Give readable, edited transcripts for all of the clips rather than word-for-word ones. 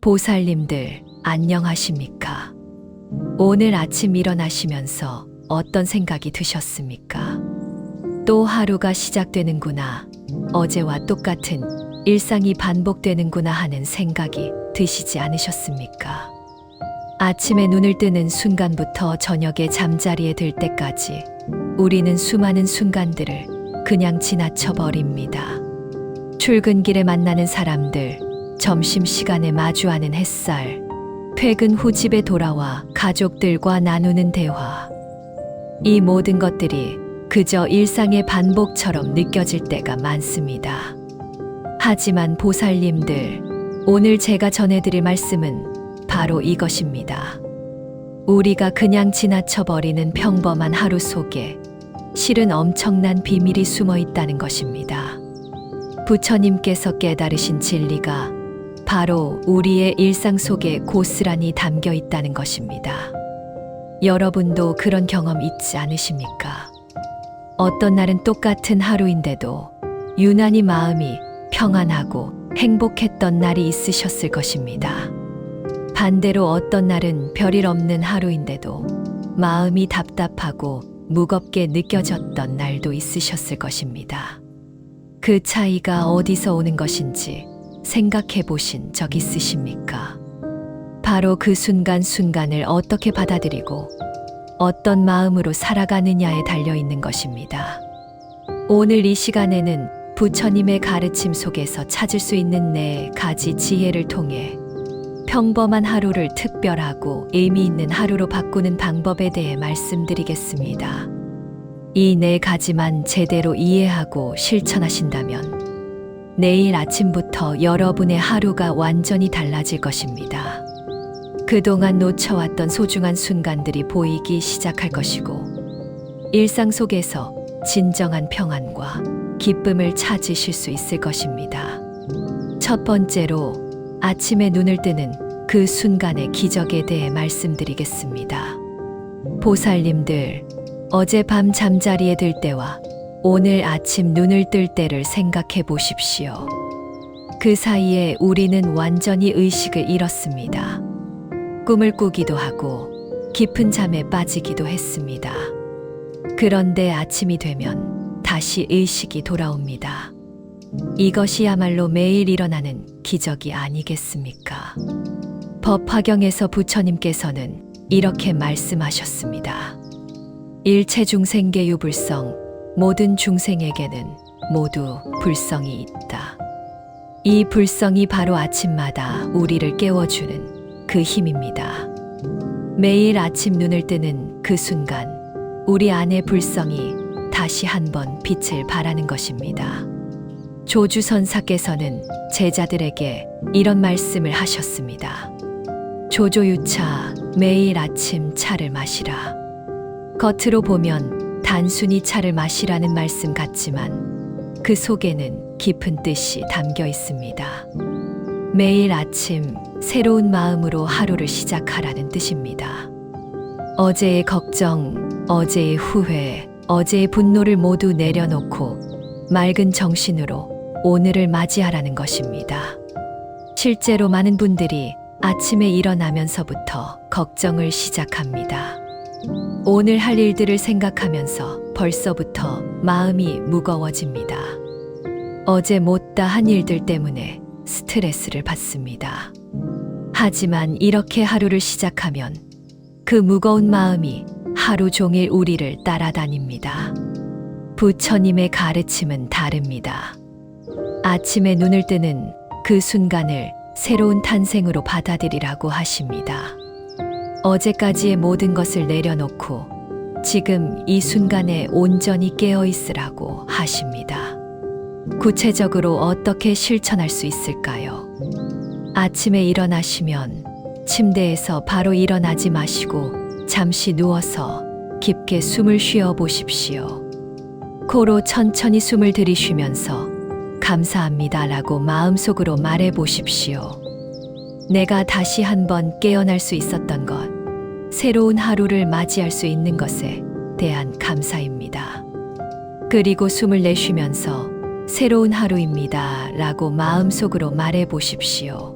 보살님들, 안녕하십니까? 오늘 아침 일어나시면서 어떤 생각이 드셨습니까? 또 하루가 시작되는구나. 어제와 똑같은 일상이 반복되는구나 하는 생각이 드시지 않으셨습니까? 아침에 눈을 뜨는 순간부터 저녁에 잠자리에 들 때까지 우리는 수많은 순간들을 그냥 지나쳐 버립니다. 출근길에 만나는 사람들, 점심시간에 마주하는 햇살, 퇴근 후 집에 돌아와 가족들과 나누는 대화. 이 모든 것들이 그저 일상의 반복처럼 느껴질 때가 많습니다. 하지만 보살님들, 오늘 제가 전해드릴 말씀은 바로 이것입니다. 우리가 그냥 지나쳐버리는 평범한 하루 속에 실은 엄청난 비밀이 숨어 있다는 것입니다. 부처님께서 깨달으신 진리가 바로 우리의 일상 속에 고스란히 담겨 있다는 것입니다. 여러분도 그런 경험 있지 않으십니까? 어떤 날은 똑같은 하루인데도 유난히 마음이 평안하고 행복했던 날이 있으셨을 것입니다. 반대로 어떤 날은 별일 없는 하루인데도 마음이 답답하고 무겁게 느껴졌던 날도 있으셨을 것입니다. 그 차이가 어디서 오는 것인지 생각해 보신 적 있으십니까? 바로 그 순간순간을 어떻게 받아들이고 어떤 마음으로 살아가느냐에 달려 있는 것입니다. 오늘 이 시간에는 부처님의 가르침 속에서 찾을 수 있는 네 가지 지혜를 통해 평범한 하루를 특별하고 의미 있는 하루로 바꾸는 방법에 대해 말씀드리겠습니다. 이 네 가지만 제대로 이해하고 실천하신다면 내일 아침부터 여러분의 하루가 완전히 달라질 것입니다. 그동안 놓쳐왔던 소중한 순간들이 보이기 시작할 것이고 일상 속에서 진정한 평안과 기쁨을 찾으실 수 있을 것입니다. 첫 번째로 아침에 눈을 뜨는 그 순간의 기적에 대해 말씀드리겠습니다. 보살님들, 어젯밤 잠자리에 들 때와 오늘 아침 눈을 뜰 때를 생각해 보십시오. 그 사이에 우리는 완전히 의식을 잃었습니다. 꿈을 꾸기도 하고 깊은 잠에 빠지기도 했습니다. 그런데 아침이 되면 다시 의식이 돌아옵니다. 이것이야말로 매일 일어나는 기적이 아니겠습니까? 법화경에서 부처님께서는 이렇게 말씀하셨습니다. 일체 중생계 유불성, 모든 중생에게는 모두 불성이 있다. 이 불성이 바로 아침마다 우리를 깨워주는 그 힘입니다. 매일 아침 눈을 뜨는 그 순간 우리 안의 불성이 다시 한번 빛을 발하는 것입니다. 조주선사께서는 제자들에게 이런 말씀을 하셨습니다. 조조유차, 매일 아침 차를 마시라. 겉으로 보면 단순히 차를 마시라는 말씀 같지만 그 속에는 깊은 뜻이 담겨 있습니다. 매일 아침 새로운 마음으로 하루를 시작하라는 뜻입니다. 어제의 걱정, 어제의 후회, 어제의 분노를 모두 내려놓고 맑은 정신으로 오늘을 맞이하라는 것입니다. 실제로 많은 분들이 아침에 일어나면서부터 걱정을 시작합니다. 오늘 할 일들을 생각하면서 벌써부터 마음이 무거워집니다. 어제 못다 한 일들 때문에 스트레스를 받습니다. 하지만 이렇게 하루를 시작하면 그 무거운 마음이 하루 종일 우리를 따라다닙니다. 부처님의 가르침은 다릅니다. 아침에 눈을 뜨는 그 순간을 새로운 탄생으로 받아들이라고 하십니다. 어제까지의 모든 것을 내려놓고 지금 이 순간에 온전히 깨어 있으라고 하십니다. 구체적으로 어떻게 실천할 수 있을까요? 아침에 일어나시면 침대에서 바로 일어나지 마시고 잠시 누워서 깊게 숨을 쉬어 보십시오. 코로 천천히 숨을 들이쉬면서 감사합니다라고 마음속으로 말해 보십시오. 내가 다시 한번 깨어날 수 있었던 것, 새로운 하루를 맞이할 수 있는 것에 대한 감사입니다. 그리고 숨을 내쉬면서 새로운 하루입니다 라고 마음속으로 말해 보십시오.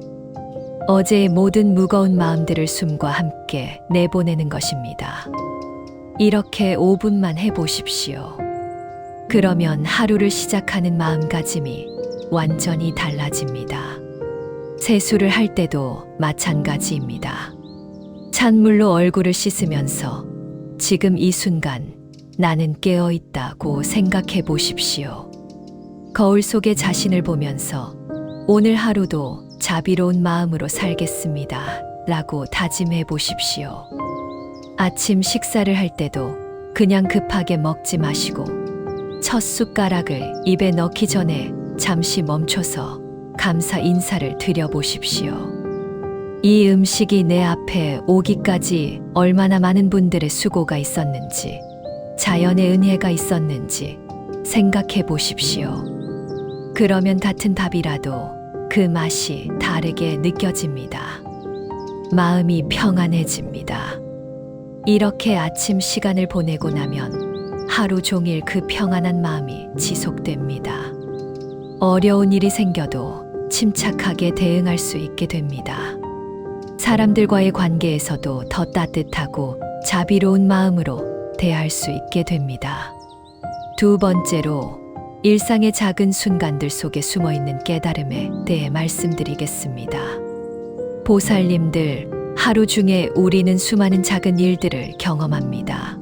어제의 모든 무거운 마음들을 숨과 함께 내보내는 것입니다. 이렇게 5분만 해보십시오. 그러면 하루를 시작하는 마음가짐이 완전히 달라집니다. 세수를 할 때도 마찬가지입니다. 찬물로 얼굴을 씻으면서 지금 이 순간 나는 깨어 있다고 생각해 보십시오. 거울 속에 자신을 보면서 오늘 하루도 자비로운 마음으로 살겠습니다. 라고 다짐해 보십시오. 아침 식사를 할 때도 그냥 급하게 먹지 마시고 첫 숟가락을 입에 넣기 전에 잠시 멈춰서 감사 인사를 드려 보십시오. 이 음식이 내 앞에 오기까지 얼마나 많은 분들의 수고가 있었는지, 자연의 은혜가 있었는지 생각해 보십시오. 그러면 같은 밥이라도 그 맛이 다르게 느껴집니다. 마음이 평안해집니다. 이렇게 아침 시간을 보내고 나면 하루 종일 그 평안한 마음이 지속됩니다. 어려운 일이 생겨도 침착하게 대응할 수 있게 됩니다. 사람들과의 관계에서도 더 따뜻하고 자비로운 마음으로 대할 수 있게 됩니다. 두 번째로 일상의 작은 순간들 속에 숨어 있는 깨달음에 대해 말씀드리겠습니다. 보살님들, 하루 중에 우리는 수많은 작은 일들을 경험합니다.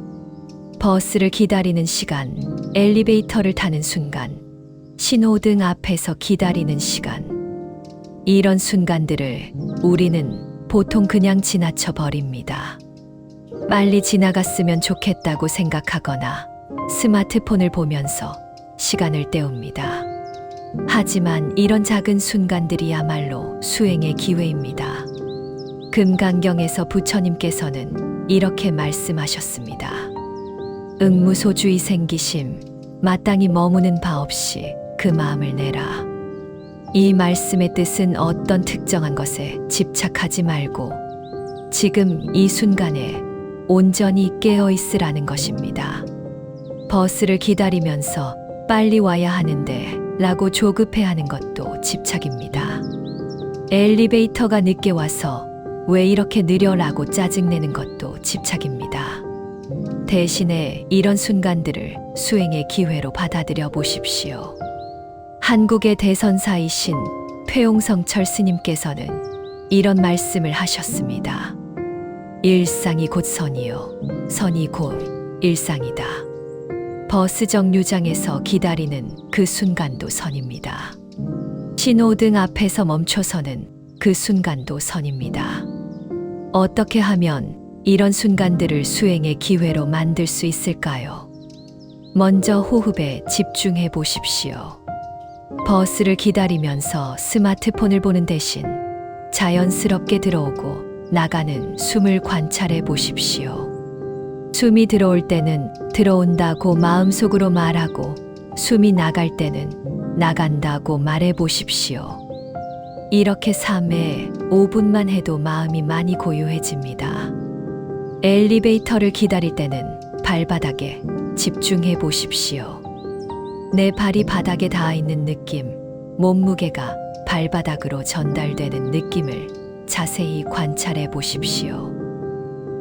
버스를 기다리는 시간, 엘리베이터를 타는 순간, 신호등 앞에서 기다리는 시간. 이런 순간들을 우리는 보통 그냥 지나쳐 버립니다. 빨리 지나갔으면 좋겠다고 생각하거나 스마트폰을 보면서 시간을 때웁니다. 하지만 이런 작은 순간들이야말로 수행의 기회입니다. 금강경에서 부처님께서는 이렇게 말씀하셨습니다. 응무소주의 생기심, 마땅히 머무는 바 없이 그 마음을 내라. 이 말씀의 뜻은 어떤 특정한 것에 집착하지 말고 지금 이 순간에 온전히 깨어 있으라는 것입니다. 버스를 기다리면서 빨리 와야 하는데 라고 조급해하는 것도 집착입니다. 엘리베이터가 늦게 와서 왜 이렇게 느려라고 짜증내는 것도 집착입니다. 대신에 이런 순간들을 수행의 기회로 받아들여 보십시오. 한국의 대선사이신 폐용성철 스님께서는 이런 말씀을 하셨습니다. 일상이 곧 선이요, 선이 곧 일상이다. 버스 정류장에서 기다리는 그 순간도 선입니다. 신호등 앞에서 멈춰서는 그 순간도 선입니다. 어떻게 하면 이런 순간들을 수행의 기회로 만들 수 있을까요? 먼저 호흡에 집중해 보십시오. 버스를 기다리면서 스마트폰을 보는 대신 자연스럽게 들어오고 나가는 숨을 관찰해 보십시오. 숨이 들어올 때는 들어온다고 마음속으로 말하고 숨이 나갈 때는 나간다고 말해 보십시오. 이렇게 3회 5분만 해도 마음이 많이 고요해집니다. 엘리베이터를 기다릴 때는 발바닥에 집중해 보십시오. 내 발이 바닥에 닿아 있는 느낌, 몸무게가 발바닥으로 전달되는 느낌을 자세히 관찰해 보십시오.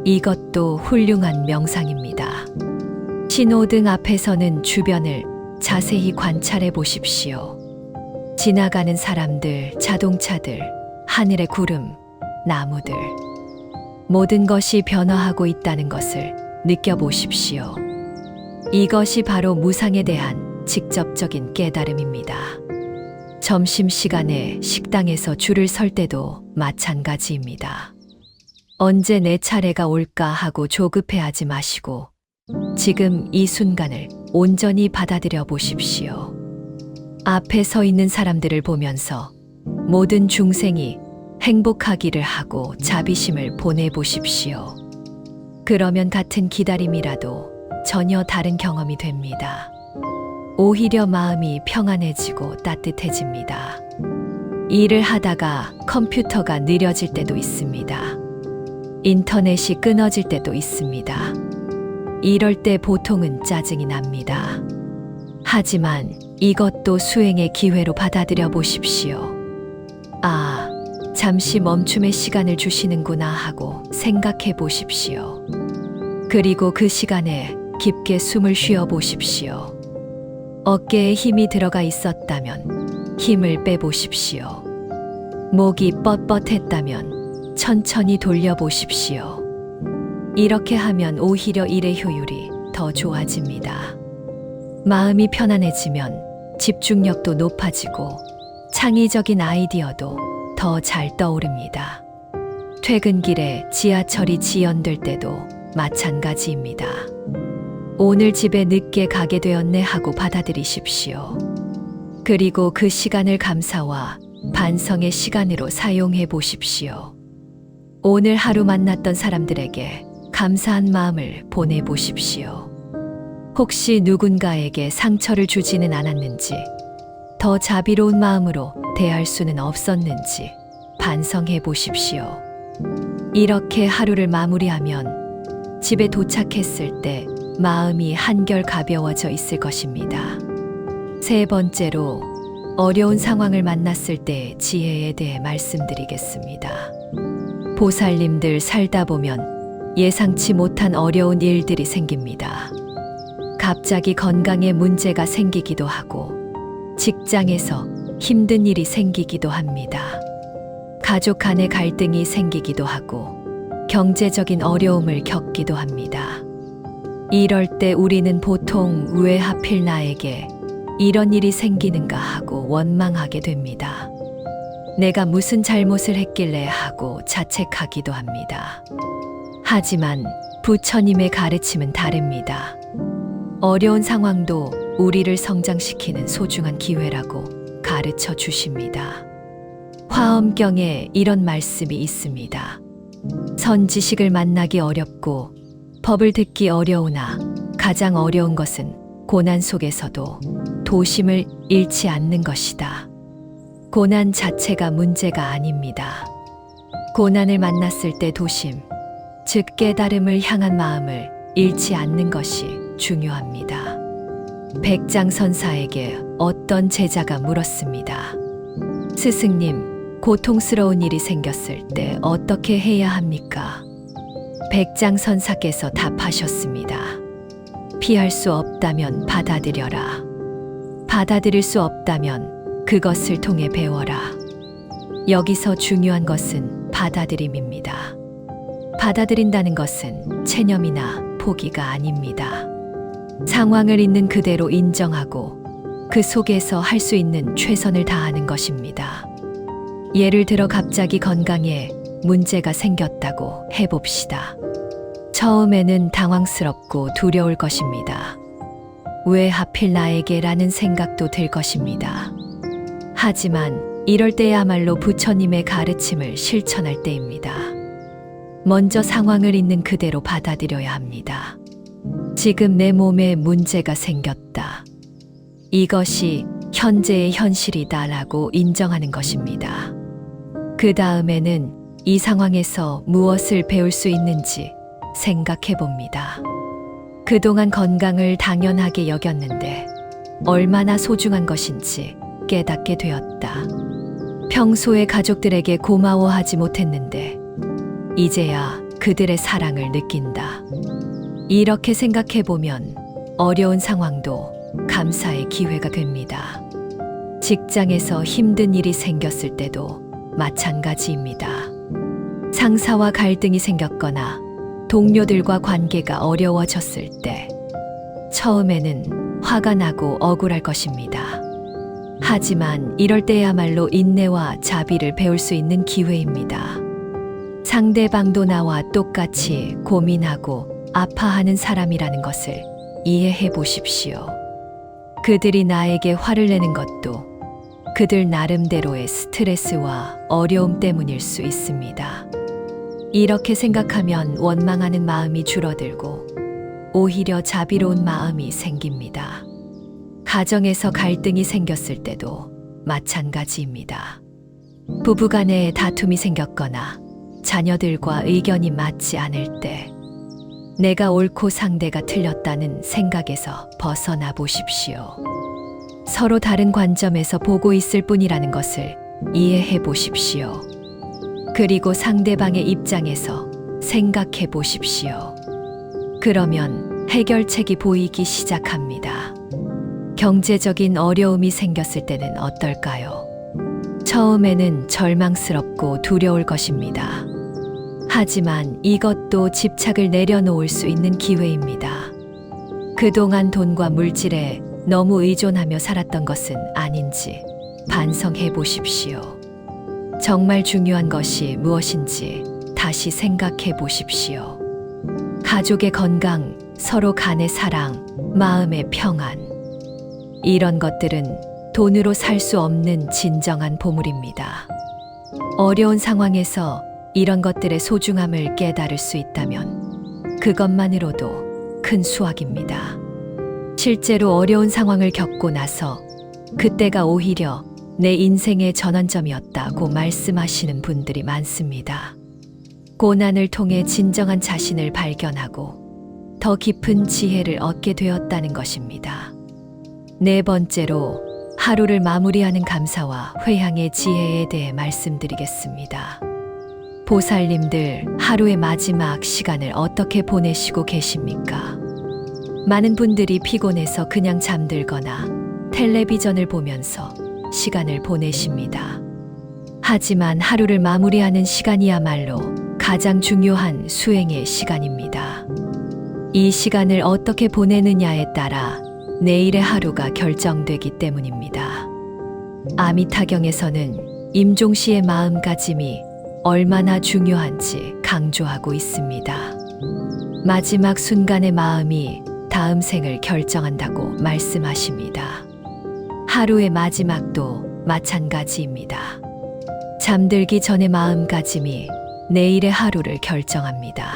이것도 훌륭한 명상입니다. 신호등 앞에서는 주변을 자세히 관찰해 보십시오. 지나가는 사람들, 자동차들, 하늘의 구름, 나무들. 모든 것이 변화하고 있다는 것을 느껴보십시오. 이것이 바로 무상에 대한 직접적인 깨달음입니다. 점심시간에 식당에서 줄을 설 때도 마찬가지입니다. 언제 내 차례가 올까 하고 조급해하지 마시고 지금 이 순간을 온전히 받아들여 보십시오. 앞에 서 있는 사람들을 보면서 모든 중생이 행복하기를 하고 자비심을 보내보십시오. 그러면 같은 기다림이라도 전혀 다른 경험이 됩니다. 오히려 마음이 평안해지고 따뜻해집니다. 일을 하다가 컴퓨터가 느려질 때도 있습니다. 인터넷이 끊어질 때도 있습니다. 이럴 때 보통은 짜증이 납니다. 하지만 이것도 수행의 기회로 받아들여 보십시오. 아, 잠시 멈춤의 시간을 주시는구나 하고 생각해 보십시오. 그리고 그 시간에 깊게 숨을 쉬어 보십시오. 어깨에 힘이 들어가 있었다면 힘을 빼보십시오. 목이 뻣뻣했다면 천천히 돌려보십시오. 이렇게 하면 오히려 일의 효율이 더 좋아집니다. 마음이 편안해지면 집중력도 높아지고 창의적인 아이디어도 더 잘 떠오릅니다. 퇴근길에 지하철이 지연될 때도 마찬가지입니다. 오늘 집에 늦게 가게 되었네 하고 받아들이십시오. 그리고 그 시간을 감사와 반성의 시간으로 사용해 보십시오. 오늘 하루 만났던 사람들에게 감사한 마음을 보내보십시오. 혹시 누군가에게 상처를 주지는 않았는지, 더 자비로운 마음으로 대할 수는 없었는지 반성해 보십시오. 이렇게 하루를 마무리하면 집에 도착했을 때 마음이 한결 가벼워져 있을 것입니다. 세 번째로, 어려운 상황을 만났을 때의 지혜에 대해 말씀드리겠습니다. 보살님들 살다 보면 예상치 못한 어려운 일들이 생깁니다. 갑자기 건강에 문제가 생기기도 하고, 직장에서 힘든 일이 생기기도 합니다. 가족 간의 갈등이 생기기도 하고, 경제적인 어려움을 겪기도 합니다. 이럴 때 우리는 보통 왜 하필 나에게 이런 일이 생기는가 하고 원망하게 됩니다. 내가 무슨 잘못을 했길래 하고 자책하기도 합니다. 하지만 부처님의 가르침은 다릅니다. 어려운 상황도 우리를 성장시키는 소중한 기회라고 가르쳐 주십니다. 화엄경에 이런 말씀이 있습니다. 선지식을 만나기 어렵고 법을 듣기 어려우나 가장 어려운 것은 고난 속에서도 도심을 잃지 않는 것이다. 고난 자체가 문제가 아닙니다. 고난을 만났을 때 도심, 즉 깨달음을 향한 마음을 잃지 않는 것이 중요합니다. 백장선사에게 어떤 제자가 물었습니다. 스승님, 고통스러운 일이 생겼을 때 어떻게 해야 합니까? 백장선사께서 답하셨습니다. 피할 수 없다면 받아들여라. 받아들일 수 없다면 그것을 통해 배워라. 여기서 중요한 것은 받아들임입니다. 받아들인다는 것은 체념이나 포기가 아닙니다. 상황을 있는 그대로 인정하고 그 속에서 할 수 있는 최선을 다하는 것입니다. 예를 들어 갑자기 건강에 문제가 생겼다고 해봅시다. 처음에는 당황스럽고 두려울 것입니다. 왜 하필 나에게 라는 생각도 들 것입니다. 하지만 이럴 때야말로 부처님의 가르침을 실천할 때입니다. 먼저 상황을 있는 그대로 받아들여야 합니다. 지금 내 몸에 문제가 생겼다. 이것이 현재의 현실이다라고 인정하는 것입니다. 그 다음에는 이 상황에서 무엇을 배울 수 있는지 생각해 봅니다. 그동안 건강을 당연하게 여겼는데 얼마나 소중한 것인지 깨닫게 되었다. 평소에 가족들에게 고마워하지 못했는데 이제야 그들의 사랑을 느낀다. 이렇게 생각해 보면 어려운 상황도 감사의 기회가 됩니다. 직장에서 힘든 일이 생겼을 때도 마찬가지입니다. 상사와 갈등이 생겼거나 동료들과 관계가 어려워졌을 때 처음에는 화가 나고 억울할 것입니다. 하지만 이럴 때야말로 인내와 자비를 배울 수 있는 기회입니다. 상대방도 나와 똑같이 고민하고 아파하는 사람이라는 것을 이해해 보십시오. 그들이 나에게 화를 내는 것도 그들 나름대로의 스트레스와 어려움 때문일 수 있습니다. 이렇게 생각하면 원망하는 마음이 줄어들고 오히려 자비로운 마음이 생깁니다. 가정에서 갈등이 생겼을 때도 마찬가지입니다. 부부간에 다툼이 생겼거나 자녀들과 의견이 맞지 않을 때 내가 옳고 상대가 틀렸다는 생각에서 벗어나 보십시오. 서로 다른 관점에서 보고 있을 뿐이라는 것을 이해해 보십시오. 그리고 상대방의 입장에서 생각해 보십시오. 그러면 해결책이 보이기 시작합니다. 경제적인 어려움이 생겼을 때는 어떨까요? 처음에는 절망스럽고 두려울 것입니다. 하지만 이것도 집착을 내려놓을 수 있는 기회입니다. 그동안 돈과 물질에 너무 의존하며 살았던 것은 아닌지 반성해 보십시오. 정말 중요한 것이 무엇인지 다시 생각해 보십시오. 가족의 건강, 서로 간의 사랑, 마음의 평안. 이런 것들은 돈으로 살 수 없는 진정한 보물입니다. 어려운 상황에서 이런 것들의 소중함을 깨달을 수 있다면 그것만으로도 큰 수확입니다. 실제로 어려운 상황을 겪고 나서 그때가 오히려 내 인생의 전환점이었다고 말씀하시는 분들이 많습니다. 고난을 통해 진정한 자신을 발견하고 더 깊은 지혜를 얻게 되었다는 것입니다. 네 번째로 하루를 마무리하는 감사와 회향의 지혜에 대해 말씀드리겠습니다. 보살님들, 하루의 마지막 시간을 어떻게 보내시고 계십니까? 많은 분들이 피곤해서 그냥 잠들거나 텔레비전을 보면서 시간을 보내십니다. 하지만 하루를 마무리하는 시간이야말로 가장 중요한 수행의 시간입니다. 이 시간을 어떻게 보내느냐에 따라 내일의 하루가 결정되기 때문입니다. 아미타경에서는 임종시의 마음가짐이 얼마나 중요한지 강조하고 있습니다. 마지막 순간의 마음이 다음 생을 결정한다고 말씀하십니다. 하루의 마지막도 마찬가지입니다. 잠들기 전의 마음가짐이 내일의 하루를 결정합니다.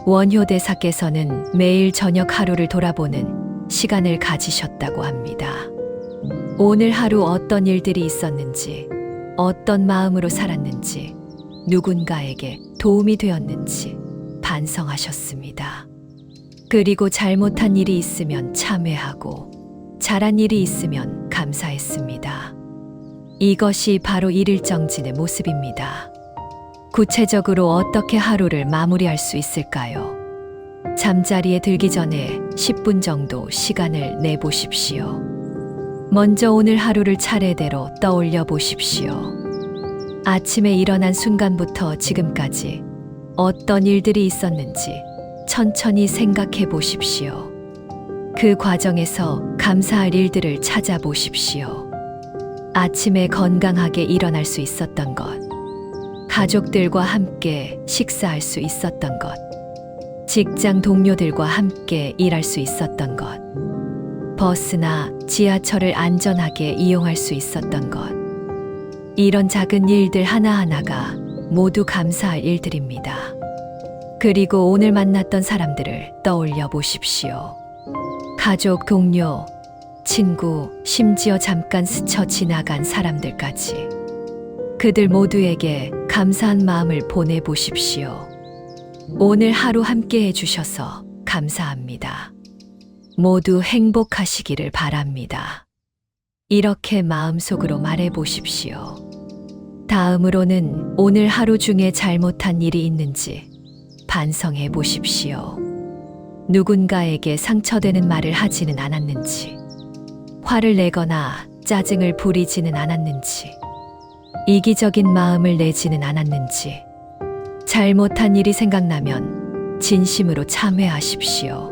원효대사께서는 매일 저녁 하루를 돌아보는 시간을 가지셨다고 합니다. 오늘 하루 어떤 일들이 있었는지, 어떤 마음으로 살았는지, 누군가에게 도움이 되었는지 반성하셨습니다. 그리고 잘못한 일이 있으면 참회하고 잘한 일이 있으면 감사했습니다. 이것이 바로 일일정진의 모습입니다. 구체적으로 어떻게 하루를 마무리할 수 있을까요? 잠자리에 들기 전에 10분 정도 시간을 내보십시오. 먼저 오늘 하루를 차례대로 떠올려 보십시오. 아침에 일어난 순간부터 지금까지 어떤 일들이 있었는지 천천히 생각해 보십시오. 그 과정에서 감사할 일들을 찾아보십시오. 아침에 건강하게 일어날 수 있었던 것, 가족들과 함께 식사할 수 있었던 것, 직장 동료들과 함께 일할 수 있었던 것, 버스나 지하철을 안전하게 이용할 수 있었던 것. 이런 작은 일들 하나하나가 모두 감사할 일들입니다. 그리고 오늘 만났던 사람들을 떠올려 보십시오. 가족, 동료, 친구, 심지어 잠깐 스쳐 지나간 사람들까지. 그들 모두에게 감사한 마음을 보내보십시오. 오늘 하루 함께 해주셔서 감사합니다. 모두 행복하시기를 바랍니다. 이렇게 마음속으로 말해보십시오. 다음으로는 오늘 하루 중에 잘못한 일이 있는지 반성해 보십시오. 누군가에게 상처되는 말을 하지는 않았는지, 화를 내거나 짜증을 부리지는 않았는지, 이기적인 마음을 내지는 않았는지, 잘못한 일이 생각나면 진심으로 참회하십시오.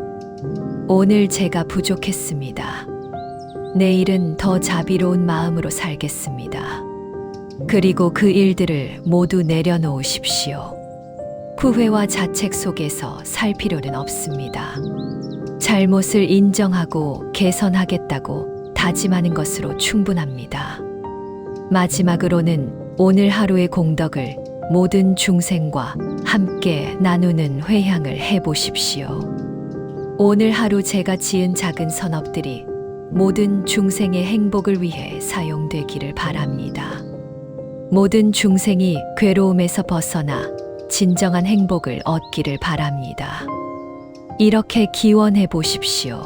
오늘 제가 부족했습니다. 내일은 더 자비로운 마음으로 살겠습니다. 그리고 그 일들을 모두 내려놓으십시오. 후회와 자책 속에서 살 필요는 없습니다. 잘못을 인정하고 개선하겠다고 다짐하는 것으로 충분합니다. 마지막으로는 오늘 하루의 공덕을 모든 중생과 함께 나누는 회향을 해보십시오. 오늘 하루 제가 지은 작은 선업들이 모든 중생의 행복을 위해 사용되기를 바랍니다. 모든 중생이 괴로움에서 벗어나 진정한 행복을 얻기를 바랍니다. 이렇게 기원해 보십시오.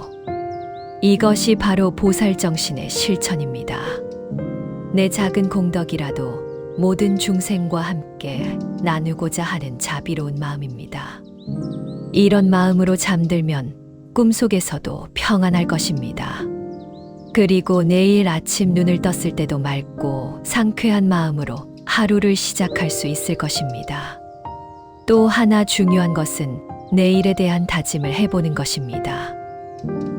이것이 바로 보살정신의 실천입니다. 내 작은 공덕이라도 모든 중생과 함께 나누고자 하는 자비로운 마음입니다. 이런 마음으로 잠들면 꿈속에서도 평안할 것입니다. 그리고 내일 아침 눈을 떴을 때도 맑고 상쾌한 마음으로 하루를 시작할 수 있을 것입니다. 또 하나 중요한 것은 내일에 대한 다짐을 해보는 것입니다.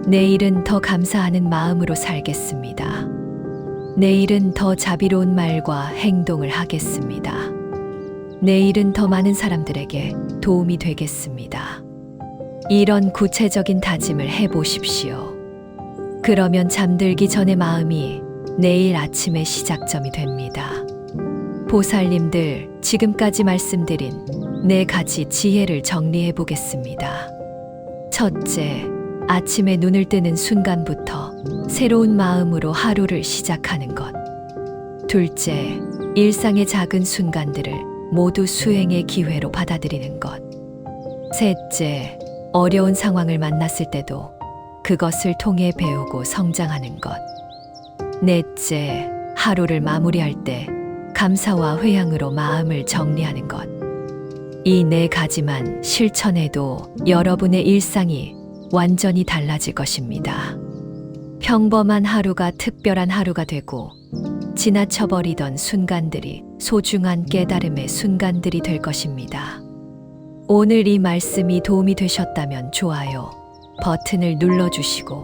내일은 더 감사하는 마음으로 살겠습니다. 내일은 더 자비로운 말과 행동을 하겠습니다. 내일은 더 많은 사람들에게 도움이 되겠습니다. 이런 구체적인 다짐을 해보십시오. 그러면 잠들기 전의 마음이 내일 아침의 시작점이 됩니다. 보살님들, 지금까지 말씀드린 4가지 지혜를 정리해 보겠습니다. 첫째, 아침에 눈을 뜨는 순간부터 새로운 마음으로 하루를 시작하는 것. 둘째, 일상의 작은 순간들을 모두 수행의 기회로 받아들이는 것. 셋째, 어려운 상황을 만났을 때도 그것을 통해 배우고 성장하는 것. 넷째, 하루를 마무리할 때 감사와 회향으로 마음을 정리하는 것. 이 4가지만 실천해도 여러분의 일상이 완전히 달라질 것입니다. 평범한 하루가 특별한 하루가 되고 지나쳐버리던 순간들이 소중한 깨달음의 순간들이 될 것입니다. 오늘 이 말씀이 도움이 되셨다면 좋아요 버튼을 눌러주시고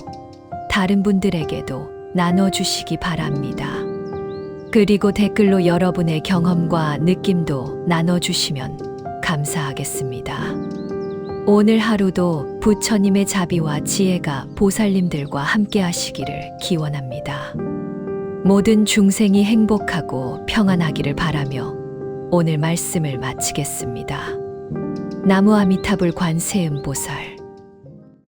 다른 분들에게도 나눠주시기 바랍니다. 그리고 댓글로 여러분의 경험과 느낌도 나눠주시면 감사하겠습니다. 오늘 하루도 부처님의 자비와 지혜가 보살님들과 함께 하시기를 기원합니다. 모든 중생이 행복하고 평안하기를 바라며 오늘 말씀을 마치겠습니다. 나무 아미타불 관세음보살